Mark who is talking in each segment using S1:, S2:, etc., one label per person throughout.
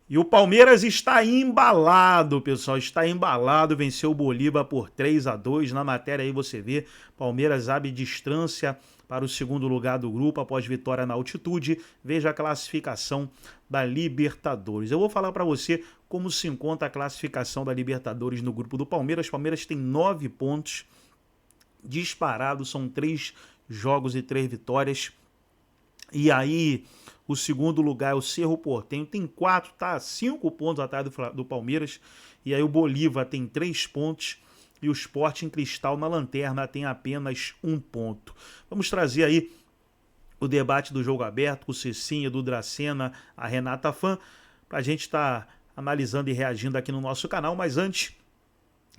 S1: E o Palmeiras está embalado, pessoal, está embalado, venceu o Bolívar por 3-2, na matéria aí você vê, Palmeiras abre distância para o segundo lugar do grupo após vitória na altitude, veja a classificação da Libertadores. Eu vou falar para você como se encontra a classificação da Libertadores no grupo do Palmeiras. O Palmeiras tem 9 pontos disparados, são 3 jogos e 3 vitórias, e aí o segundo lugar é o Cerro Porteño, tem 4, tá 5 pontos atrás do Palmeiras. E aí o Bolívar tem 3 pontos e o Sporting Cristal na lanterna tem apenas 1 ponto. Vamos trazer aí o debate do Jogo Aberto com o Cecinha, do Dracena, a Renata Fã, para a gente estar analisando e reagindo aqui no nosso canal. Mas antes,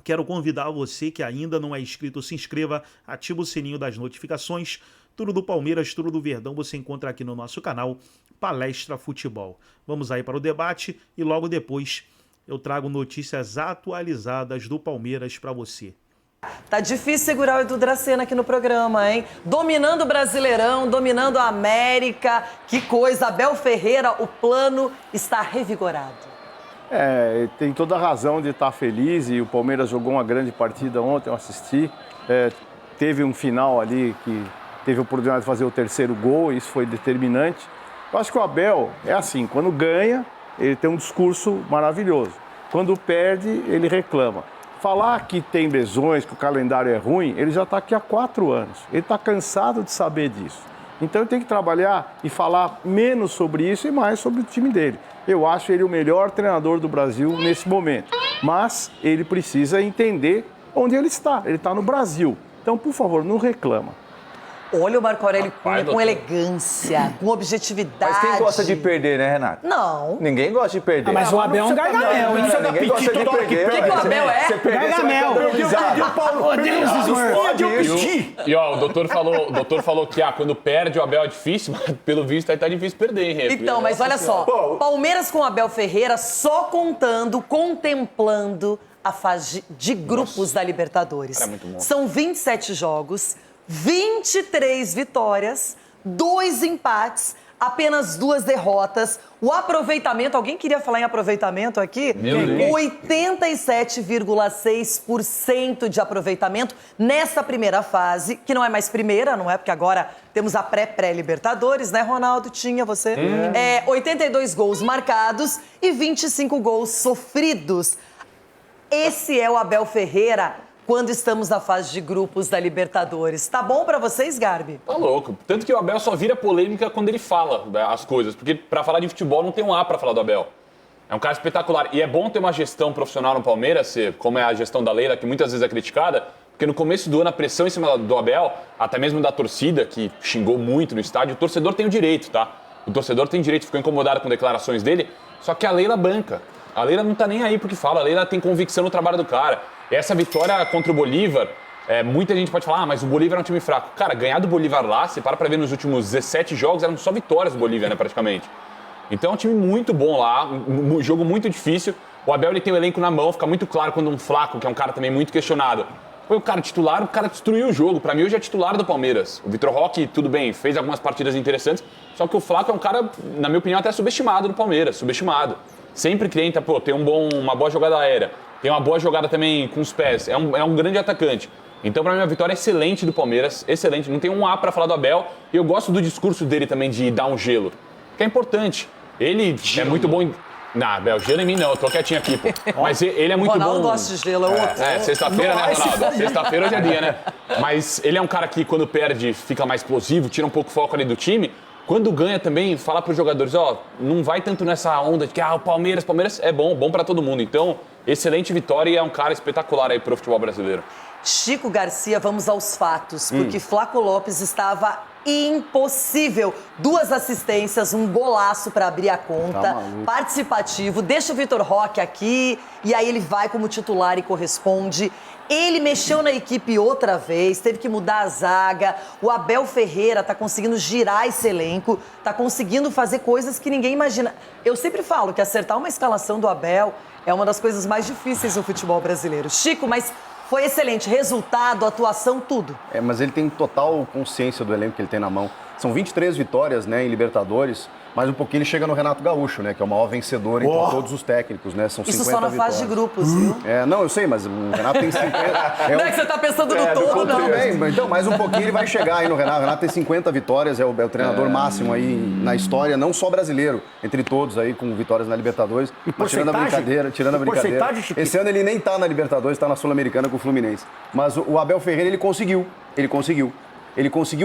S1: quero convidar você que ainda não é inscrito, se inscreva, ativa o sininho das notificações. Tudo do Palmeiras, tudo do Verdão você encontra aqui no nosso canal Palestra Futebol. Vamos aí para o debate e logo depois eu trago notícias atualizadas do Palmeiras para você.
S2: Tá difícil segurar o Edu Dracena aqui no programa, hein? Dominando o Brasileirão, dominando a América. Que coisa, Abel Ferreira, o plano está revigorado.
S3: Tem toda a razão de estar feliz e o Palmeiras jogou uma grande partida ontem, eu assisti. Teve um final ali que teve a oportunidade de fazer o terceiro gol, isso foi determinante. Eu acho que o Abel é assim, quando ganha, ele tem um discurso maravilhoso. Quando perde, ele reclama. Falar que tem lesões, que o calendário é ruim, ele já está aqui há 4 anos. Ele está cansado de saber disso. Então ele tem que trabalhar e falar menos sobre isso e mais sobre o time dele. Eu acho ele o melhor treinador do Brasil nesse momento. Mas ele precisa entender onde ele está. Ele está no Brasil. Então, por favor, não reclama.
S2: Olha o Marco Aurélio Cunha com elegância, com objetividade.
S4: Mas quem gosta de perder, né, Renato?
S2: Não.
S4: Ninguém gosta de perder.
S5: Mas o Abel é um gargamel, hein?
S4: Ninguém gosta de perder.
S2: O que o Abel é?
S4: Você perder,
S5: Gargamel.
S6: E ó, o doutor falou que quando perde o Abel é difícil, mas pelo visto aí tá difícil perder, hein, Rê?
S2: Então, mas olha só, Palmeiras com Abel Ferreira só contemplando a fase de grupos da Libertadores.
S6: É muito bom.
S2: São 27 jogos, 23 vitórias, 2 empates, apenas 2 derrotas. O aproveitamento, alguém queria falar em aproveitamento aqui? 87,6% de aproveitamento nessa primeira fase, que não é mais primeira, não é? Porque agora temos a pré-Libertadores, né, Ronaldo? Tinha você? 82 gols marcados e 25 gols sofridos. Esse é o Abel Ferreira quando estamos na fase de grupos da Libertadores. Tá bom pra vocês, Garbi?
S6: Tá louco. Tanto que o Abel só vira polêmica quando ele fala as coisas. Porque pra falar de futebol não tem um A pra falar do Abel. É um cara espetacular. E é bom ter uma gestão profissional no Palmeiras, como é a gestão da Leila, que muitas vezes é criticada. Porque no começo do ano a pressão em cima do Abel, até mesmo da torcida, que xingou muito no estádio, o torcedor tem o direito, tá? O torcedor tem direito, ficou incomodado com declarações dele, só que a Leila banca. A Leila não tá nem aí porque fala, a Leila tem convicção no trabalho do cara. Essa vitória contra o Bolívar, muita gente pode falar, mas o Bolívar é um time fraco. Cara, ganhar do Bolívar lá, você para pra ver nos últimos 17 jogos, eram só vitórias do Bolívar, né, praticamente. Então é um time muito bom lá, um jogo muito difícil. O Abel ele tem o elenco na mão, fica muito claro quando um Flaco, que é um cara também muito questionado, foi o cara titular, o cara destruiu o jogo. Pra mim hoje é titular do Palmeiras. O Vitor Roque, tudo bem, fez algumas partidas interessantes, só que o Flaco é um cara, na minha opinião, até subestimado no Palmeiras, subestimado. Sempre tenta, tem uma boa jogada aérea, tem uma boa jogada também com os pés, é um grande atacante. Então, pra mim, a vitória é excelente do Palmeiras, excelente. Não tem um A pra falar do Abel, e eu gosto do discurso dele também de dar um gelo, que é importante. Ele é muito bom em... Não, Abel, gelo em mim não, eu tô quietinho aqui, pô. Mas ele é muito bom...
S2: Ronaldo gosta de gelo, é outro.
S6: Sexta-feira, né, Ronaldo? Sexta-feira hoje é dia, né? Mas ele é um cara que, quando perde, fica mais explosivo, tira um pouco o foco ali do time. Quando ganha também, fala pros jogadores, não vai tanto nessa onda de que o Palmeiras é bom pra todo mundo. Então, excelente vitória e é um cara espetacular aí pro futebol brasileiro.
S2: Chico Garcia, vamos aos fatos, porque Flaco Lopes estava impossível. 2 assistências, um golaço para abrir a conta, participativo, deixa o Vitor Roque aqui e aí ele vai como titular e corresponde. Ele mexeu na equipe outra vez, teve que mudar a zaga. O Abel Ferreira tá conseguindo girar esse elenco, tá conseguindo fazer coisas que ninguém imagina. Eu sempre falo que acertar uma escalação do Abel é uma das coisas mais difíceis no futebol brasileiro. Chico, mas foi excelente. Resultado, atuação, tudo.
S7: Mas ele tem total consciência do elenco que ele tem na mão. São 23 vitórias, né, em Libertadores.
S5: mais um pouquinho ele chega no Renato Gaúcho, né? Que é o maior vencedor entre todos os técnicos, né? São 50
S2: Isso só na
S5: vitórias.
S2: fase de grupos, viu?
S5: Não, eu sei, mas o Renato tem 50...
S2: Não é que você tá pensando no todo, não.
S5: Tudo bem, então mais um pouquinho ele vai chegar aí no Renato. O Renato tem 50 vitórias, é o treinador máximo aí na história, não só brasileiro, entre todos aí, com vitórias na Libertadores. Mas tirando a brincadeira, esse ano ele nem tá na Libertadores, tá na Sul-Americana com o Fluminense. Mas o Abel Ferreira, ele conseguiu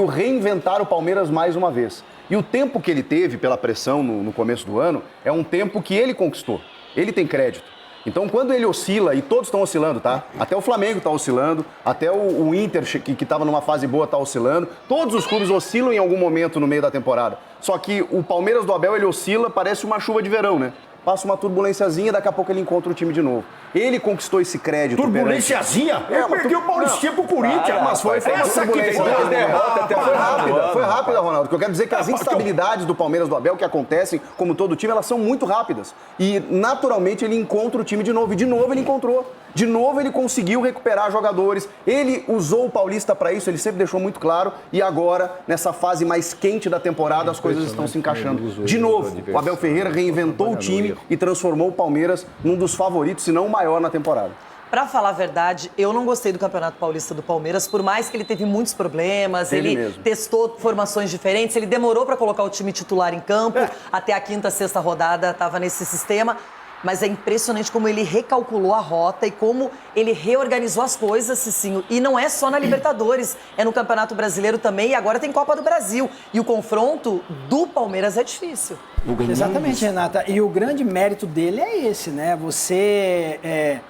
S5: reinventar o Palmeiras mais uma vez. E o tempo que ele teve pela pressão no começo do ano é um tempo que ele conquistou. Ele tem crédito. Então, quando ele oscila, e todos estão oscilando, tá? Até o Flamengo está oscilando, até o Inter, que estava numa fase boa, está oscilando. Todos os clubes oscilam em algum momento no meio da temporada. Só que o Palmeiras do Abel, ele oscila, parece uma chuva de verão, né? Passa uma turbulênciazinha, daqui a pouco ele encontra o time de novo. Ele conquistou esse crédito.
S7: Turbulênciazinha? Ele perdeu o Paulistinha pro Corinthians.
S5: Mas foi
S7: essa
S5: uma
S7: que
S5: foi rápida, Ronaldo. O que eu quero dizer é que as instabilidades do Palmeiras do Abel que acontecem, como todo time, elas são muito rápidas. E, naturalmente, ele encontra o time de novo. E, de novo, ele encontrou. De novo, ele conseguiu recuperar jogadores. Ele usou o Paulista para isso, ele sempre deixou muito claro. E agora, nessa fase mais quente da temporada, as coisas estão se encaixando. De novo, o Abel Ferreira reinventou o time e transformou o Palmeiras num dos favoritos, se não o maior na temporada.
S2: Pra falar a verdade, eu não gostei do Campeonato Paulista do Palmeiras, por mais que ele teve muitos problemas, ele testou formações diferentes, ele demorou pra colocar o time titular em campo, até a quinta, sexta rodada estava nesse sistema. Mas é impressionante como ele recalculou a rota e como ele reorganizou as coisas, Cicinho. E não é só na Libertadores, é no Campeonato Brasileiro também, e agora tem Copa do Brasil. E o confronto do Palmeiras é difícil.
S8: Exatamente, Renata. E o grande mérito dele é esse, né? Você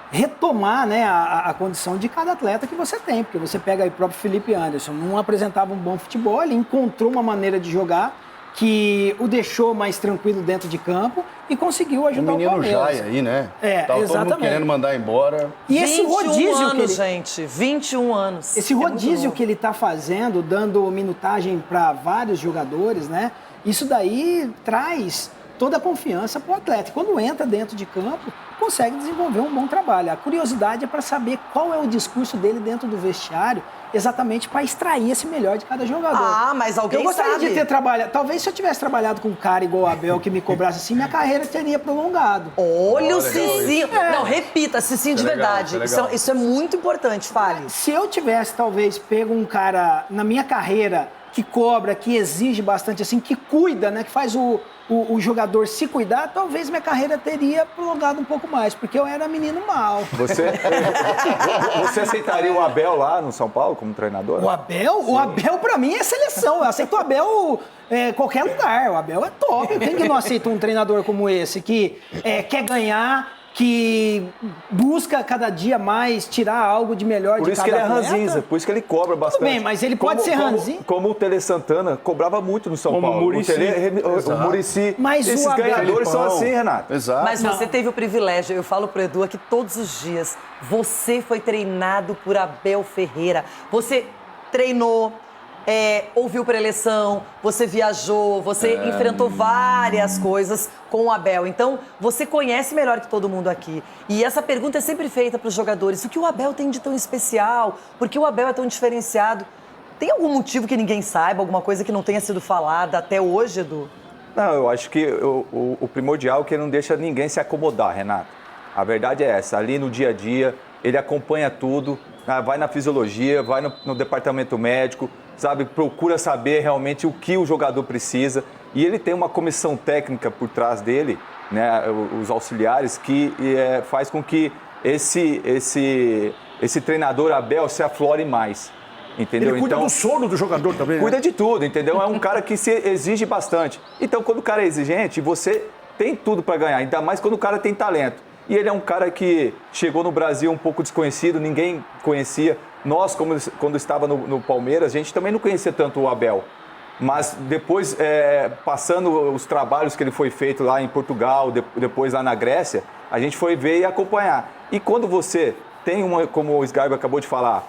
S8: retomar, né, a condição de cada atleta que você tem. Porque você pega aí o próprio Felipe Anderson, não apresentava um bom futebol, ele encontrou uma maneira de jogar que o deixou mais tranquilo dentro de campo e conseguiu ajudar o Palmeiras.
S5: O menino Jai aí, né? Tava todo mundo querendo mandar embora.
S8: E esse rodízio
S2: anos,
S8: que ele...
S2: gente, 21 anos.
S8: Esse rodízio que ele tá fazendo, dando minutagem para vários jogadores, né? Isso daí traz toda a confiança pro atleta. E quando entra dentro de campo, consegue desenvolver um bom trabalho. A curiosidade é para saber qual é o discurso dele dentro do vestiário, exatamente para extrair esse melhor de cada jogador.
S2: Ah, mas alguém sabe.
S8: Eu gostaria de ter trabalhado... Talvez se eu tivesse trabalhado com um cara igual o Abel, que me cobrasse assim, minha carreira teria prolongado.
S2: Olha o Cicinho. Não, repita, Cicinho de verdade. Isso é muito importante, fale.
S8: Se eu tivesse, talvez, pego um cara na minha carreira que cobra, que exige bastante, assim, que cuida, né, que faz o jogador se cuidar, talvez minha carreira teria prolongado um pouco mais, porque eu era menino mau.
S4: Você aceitaria o Abel lá no São Paulo como treinador?
S8: O Abel? Sim. O Abel, pra mim, é seleção. Eu aceito o Abel em qualquer lugar. O Abel é top. Quem que não aceita um treinador como esse, que quer ganhar, que busca cada dia mais tirar algo de melhor de cada atleta?
S4: Por isso que ele é ranzinza, por isso que ele cobra bastante.
S8: Tudo bem, mas ele pode ser ranzinza.
S4: Como o Tele Santana cobrava muito no São Paulo. O Muricy.
S8: Mas
S4: esses ganhadores são assim, Renato.
S5: Exato.
S2: Mas você teve o privilégio, eu falo pro Edu aqui todos os dias, você foi treinado por Abel Ferreira. Você treinou, ouviu preleção, você viajou, você enfrentou várias coisas com o Abel. Então, você conhece melhor que todo mundo aqui. E essa pergunta é sempre feita para os jogadores. O que o Abel tem de tão especial? Por que o Abel é tão diferenciado? Tem algum motivo que ninguém saiba? Alguma coisa que não tenha sido falada até hoje, Edu?
S4: Não, eu acho que o primordial é que ele não deixa ninguém se acomodar, Renato. A verdade é essa. Ali no dia a dia, ele acompanha tudo, vai na fisiologia, vai no departamento médico, sabe, procura saber realmente o que o jogador precisa. E ele tem uma comissão técnica por trás dele, né, os auxiliares, que faz com que esse treinador Abel se aflore mais. Entendeu?
S7: Ele cuida do sono do jogador também, né?
S4: Cuida de tudo, entendeu? É um cara que se exige bastante. Então, quando o cara é exigente, você tem tudo para ganhar, ainda mais quando o cara tem talento. E ele é um cara que chegou no Brasil um pouco desconhecido, ninguém conhecia. Nós, quando estava no Palmeiras, a gente também não conhecia tanto o Abel. Mas depois, passando os trabalhos que ele foi feito lá em Portugal, depois lá na Grécia, a gente foi ver e acompanhar. E quando você tem como o Sgarbi acabou de falar,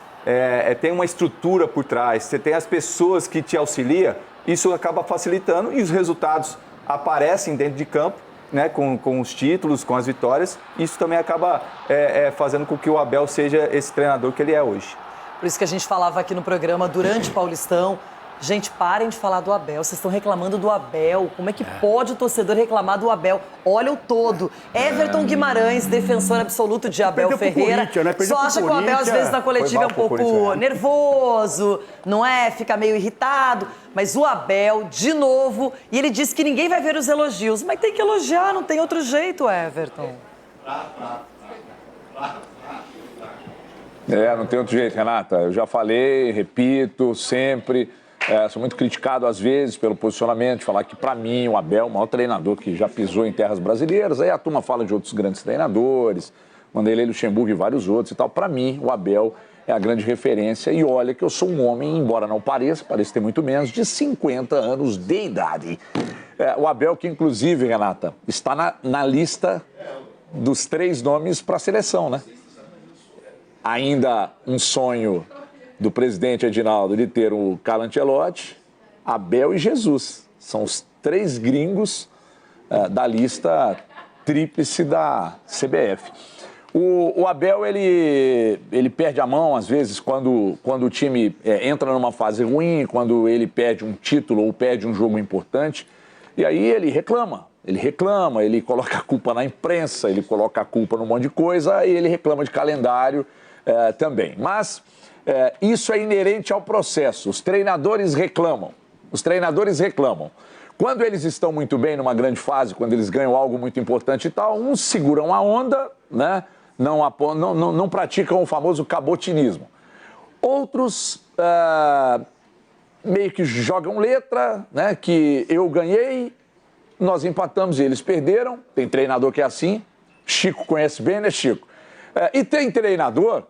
S4: tem uma estrutura por trás, você tem as pessoas que te auxiliam, isso acaba facilitando e os resultados aparecem dentro de campo, né, com os títulos, com as vitórias. Isso também acaba fazendo com que o Abel seja esse treinador que ele é hoje.
S2: Por isso que a gente falava aqui no programa, durante o Paulistão, Gente, parem de falar do Abel. Vocês estão reclamando do Abel. Como é que pode o torcedor reclamar do Abel? Olha o todo. Everton Guimarães, defensor absoluto de Abel Ferreira.
S7: Né?
S2: Só acha que o Abel, às vezes, na coletiva é um pouco nervoso, não é? Fica meio irritado. Mas o Abel, de novo, e ele disse que ninguém vai ver os elogios. Mas tem que elogiar, não tem outro jeito, Everton.
S9: Não tem outro jeito, Renata. Eu já falei, repito, sempre. Sou muito criticado, às vezes, pelo posicionamento, de falar que, para mim, o Abel é o maior treinador que já pisou em terras brasileiras. Aí a turma fala de outros grandes treinadores, Vanderlei Luxemburgo e vários outros e tal. Para mim, o Abel é a grande referência. E olha que eu sou um homem, embora não pareça ter muito menos, de 50 anos de idade. O Abel, que inclusive, Renata, está na lista dos 3 nomes para a seleção, né? Ainda um sonho do presidente Edinaldo de ter o Carlo Ancelotti, Abel e Jesus. São os 3 gringos da lista tríplice da CBF. O Abel, ele perde a mão, às vezes, quando o time entra numa fase ruim, quando ele perde um título ou perde um jogo importante, e aí ele reclama, ele coloca a culpa na imprensa, ele coloca a culpa num monte de coisa, e ele reclama de calendário também. Mas isso é inerente ao processo. Os treinadores reclamam. Quando eles estão muito bem numa grande fase, quando eles ganham algo muito importante e tal, uns seguram a onda, né? Não praticam o famoso cabotinismo. Outros meio que jogam letra, né? Que eu ganhei, nós empatamos e eles perderam. Tem treinador que é assim. Chico conhece bem, né, Chico? E tem treinador,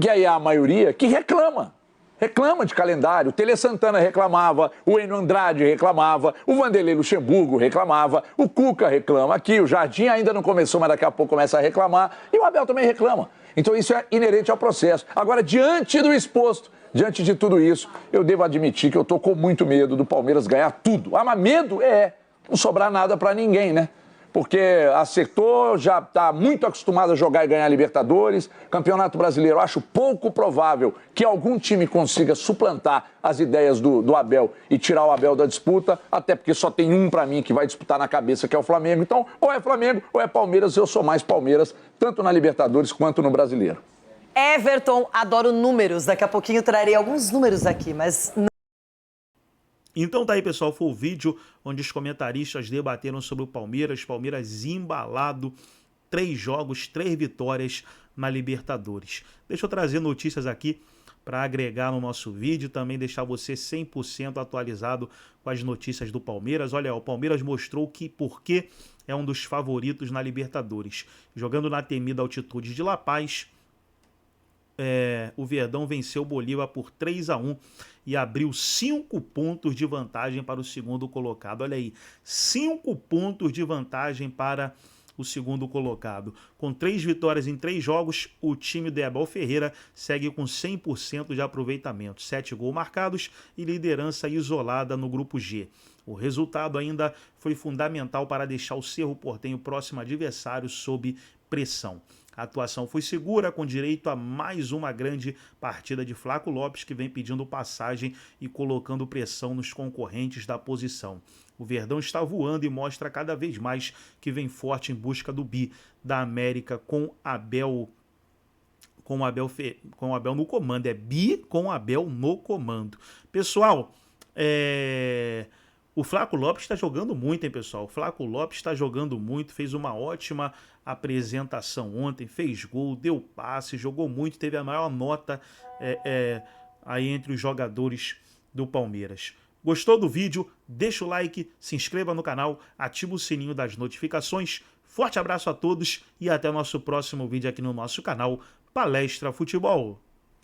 S9: que aí é a maioria, que reclama de calendário. O Tele Santana reclamava, o Enio Andrade reclamava, o Vanderlei Luxemburgo reclamava, o Cuca reclama aqui, o Jardim ainda não começou, mas daqui a pouco começa a reclamar, e o Abel também reclama. Então isso é inerente ao processo. Agora, diante do exposto, diante de tudo isso, eu devo admitir que eu estou com muito medo do Palmeiras ganhar tudo. Mas medo não sobrar nada para ninguém, né? Porque acertou, já está muito acostumado a jogar e ganhar Libertadores. Campeonato Brasileiro, acho pouco provável que algum time consiga suplantar as ideias do Abel e tirar o Abel da disputa, até porque só tem um para mim que vai disputar na cabeça, que é o Flamengo. Então, ou é Flamengo ou é Palmeiras. Eu sou mais Palmeiras, tanto na Libertadores quanto no Brasileiro.
S2: Everton, adoro números. Daqui a pouquinho trarei alguns números aqui, mas...
S1: Então tá aí, pessoal, foi o vídeo onde os comentaristas debateram sobre o Palmeiras embalado, 3 jogos, 3 vitórias na Libertadores. Deixa eu trazer notícias aqui para agregar no nosso vídeo, também deixar você 100% atualizado com as notícias do Palmeiras. Olha, o Palmeiras mostrou por que é um dos favoritos na Libertadores. Jogando na temida altitude de La Paz, o Verdão venceu o Bolívar por 3-1 e abriu 5 pontos de vantagem para o segundo colocado. Olha aí, 5 pontos de vantagem para o segundo colocado. Com 3 vitórias em 3 jogos, o time de Abel Ferreira segue com 100% de aproveitamento, 7 gols marcados e liderança isolada no grupo G. O resultado ainda foi fundamental para deixar o Cerro Porteño próximo adversário sob pressão. A atuação foi segura, com direito a mais uma grande partida de Flaco Lopes, que vem pedindo passagem e colocando pressão nos concorrentes da posição. O Verdão está voando e mostra cada vez mais que vem forte em busca do bi da América com Abel no comando. É bi com Abel no comando. Pessoal, o Flaco Lopes está jogando muito, hein, pessoal? O Flaco Lopes está jogando muito, fez uma ótima apresentação ontem, fez gol, deu passe, jogou muito, teve a maior nota aí entre os jogadores do Palmeiras. Gostou do vídeo? Deixa o like, se inscreva no canal, ativa o sininho das notificações. Forte abraço a todos e até o nosso próximo vídeo aqui no nosso canal Palestra Futebol.